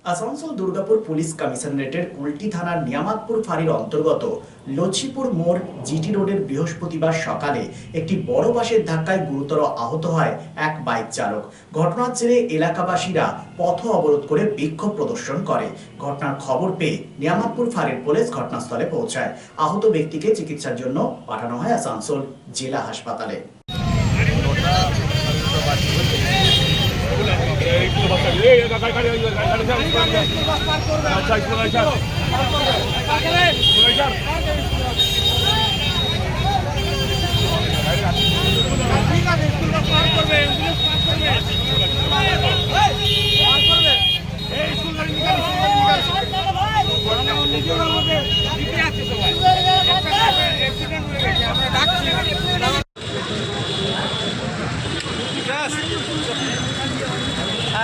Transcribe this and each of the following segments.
Asansol Durgapur police কমিশনারেটের Kulti থানার নিয়ামাতপুর ফাঁড়ির অন্তর্গত লছিপুর মোড় জিটি রোডের বৃহস্পতিবার সকালে একটি বড় বাসের ধাক্কায় গুরুতর আহত হয় এক বাইক চালক। ঘটনার জেরে এলাকাবাসীরা পথ অবরোধ করে বিক্ষোভ প্রদর্শন করে। ঘটনার খবর পেয়ে নিয়ামাতপুর ফাঁড়ির পুলিশ ঘটনাস্থলে পৌঁছায়। আহত ব্যক্তিকে চিকিৎসার জন্য পাঠানো হয় আসানসোল জেলা হাসপাতালে।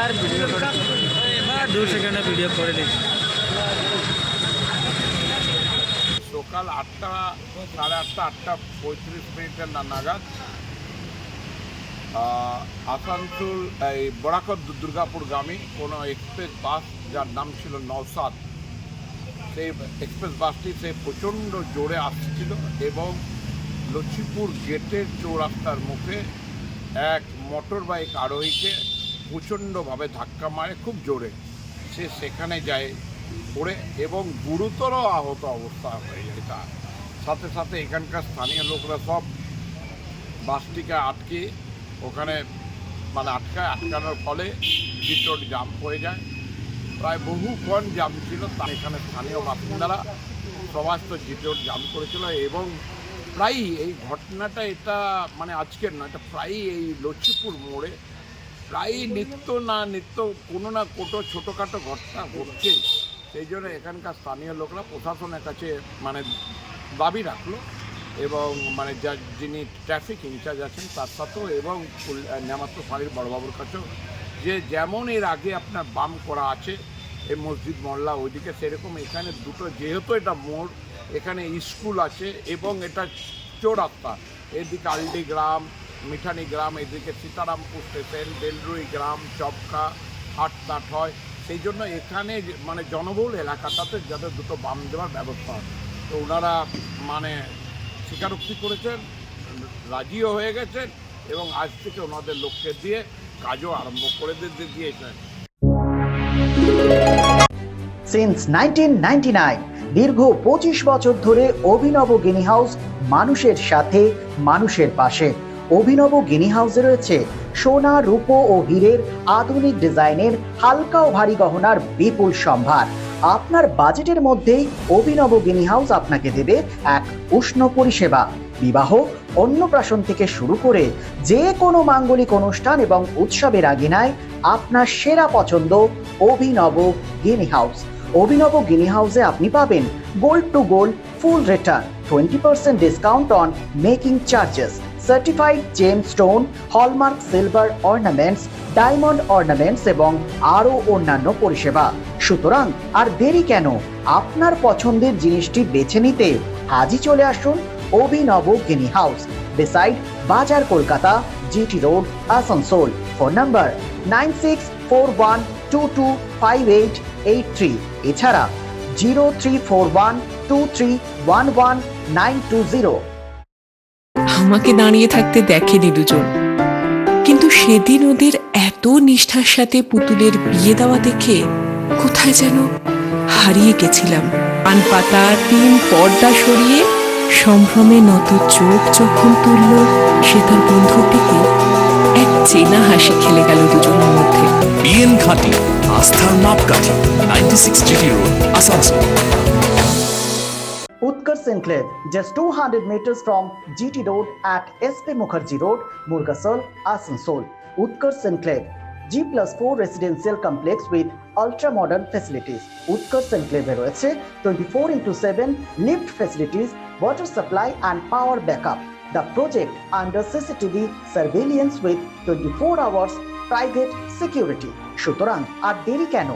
আর ভিডিও 2 সেকেন্ডে ভিডিও করে দিচ্ছি। সকাল 8টা, সাড়ে 8টা, 8:35 নাগাদ আসানসোল এই বরাকর দুর্গাপুরগামী কোনো এক্সপ্রেস বাস, যার নাম ছিল নওসাদ, সেই এক্সপ্রেস বাসটি সে প্রচণ্ড জোরে আসছিল এবং লছিপুর গেটের চৌরাস্তার মুখে এক মোটর বাইক আরোহীকে প্রচণ্ডভাবে ধাক্কা মারে, খুব জোরে। সে সেখানে যায় পড়ে এবং গুরুতর আহত অবস্থা হয়ে যায়। তার সাথে সাথে এখানকার স্থানীয় লোকরা সব বাসটিকে আটকে ওখানে আটকানোর ফলে জিটোর জাম পড়ে যায়। প্রায় বহুক্ষণ জাম ছিল। তার এখানে স্থানীয় বাসিন্দারা সমস্ত জিটোর জাম করেছিল এবং প্রায়ই এই ঘটনাটা, এটা আজকের নয়, এটা প্রায়ই এই লছিপুর মোড়ে প্রায়ই নিত্য কোনো না কোনো ছোটোখাটো ঘটনা ঘটছে। সেই জন্য এখানকার স্থানীয় লোকরা প্রশাসনের কাছে দাবি রাখলো এবং যিনি ট্রাফিক ইনচার্জ আছেন তার সাথেও এবং নিয়ামাতপুর ফাঁড়ির বড়বাবুর কাছেও, যে যেমন এর আগে আপনার বাম করা আছে এই মসজিদ মহল্লা ওইদিকে, সেরকম এখানে দুটো, যেহেতু এটা মোড়, এখানে স্কুল আছে এবং এটা চৌরাস্তা, এদিকে আলডি গ্রাম, মিঠানি গ্রাম, এদিকে সীতারামপুর স্টেশন, বেলরুই গ্রাম, চপকা, হাটটাট হয়। সেই জন্য এখানে জনবহুল এলাকাটাতে যাতে দুটো বাম দেওয়ার ব্যবস্থা হয়। তো ওনারা স্বীকারোক্তি করেছেন, রাজিও হয়ে গেছেন এবং আজ থেকে ওনাদের লোককে দিয়ে কাজও আরম্ভ করে দিয়েছেন। সিন্স 1999 দীর্ঘ 25 বছর ধরে অভিনব গিনি হাউস মানুষের সাথে, মানুষের পাশে। অভিনব গিনি হাউসে রয়েছে সোনা, রূপো ও হীরের আধুনিক ডিজাইনের হালকা ও ভারী গহনার বিপুল সম্ভার। আপনার বাজেটের মধ্যেই অভিনব গিনি হাউস আপনাকে দেবে এক উষ্ণ পরিষেবা। বিবাহ, অন্নপ্রাশন থেকে শুরু করে যে কোনো মাঙ্গলিক অনুষ্ঠান এবং উৎসবের আগিনায় আপনার সেরা পছন্দ অভিনব গিনি হাউস। অভিনব গিনি হাউসে আপনি পাবেন gold to gold full return, 20% discount on making charges, certified gem stone, hallmark silver ornaments, diamond ornaments এবং আরও অন্যান্য পরিষেবা। সুতরাং আর দেরি কেন? আপনার পছন্দের জিনিসটি বেছে নিতে আজই চলে আসুন অভিনব গিনি হাউস, বিসাইড বাজার, Kolkata, GT road, Asansol. Phone number 9641225883, এছাড়া 0341231190। আমাকে দাঁড়িয়ে থাকতে দেখেনি দুজন, কিন্তু সেদিন ওদের এত নিষ্ঠার সাথে পুতুলের বিয়ে দেওয়া দেখে কোথায় যেন হারিয়ে গেছিলাম। পান পাতা, টিন, পর্দা সরিয়ে সম্ভ্রমে নত চোখ যখন তুলল সে তার বন্ধুর দিকে, এক চেনা হাসি খেলে গেল দুজনের মধ্যে। বিএন ঘাটি, আস্থার মাপকাঠি, 96 GT road, Asansol. Utkarsh Enclave, just 200 meters from GT Road at SP Mukherjee Road, Murgasol, Asansol. Utkarsh Enclave, G+4 residential complex with ultra modern facilities. Utkarsh Enclave রয়েছে 24/7 lift facilities, water supply and power backup. The project under CCTV surveillance with 24 hours private security. সুতরাং আর দেরি কেন?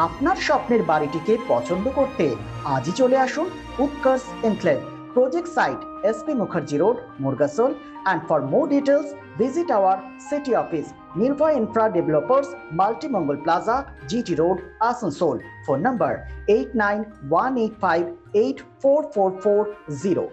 আপনার স্বপ্নের বাড়িটিকে পছন্দ করতে আজই চলে আসুন উৎকর্ষ enclave, project site SP Mukherjee Road, Murgasol, and for more details visit our city office Nirva Infra Developers, Multimongol Plaza, GT Road, Asansol. Phone number 8918584440.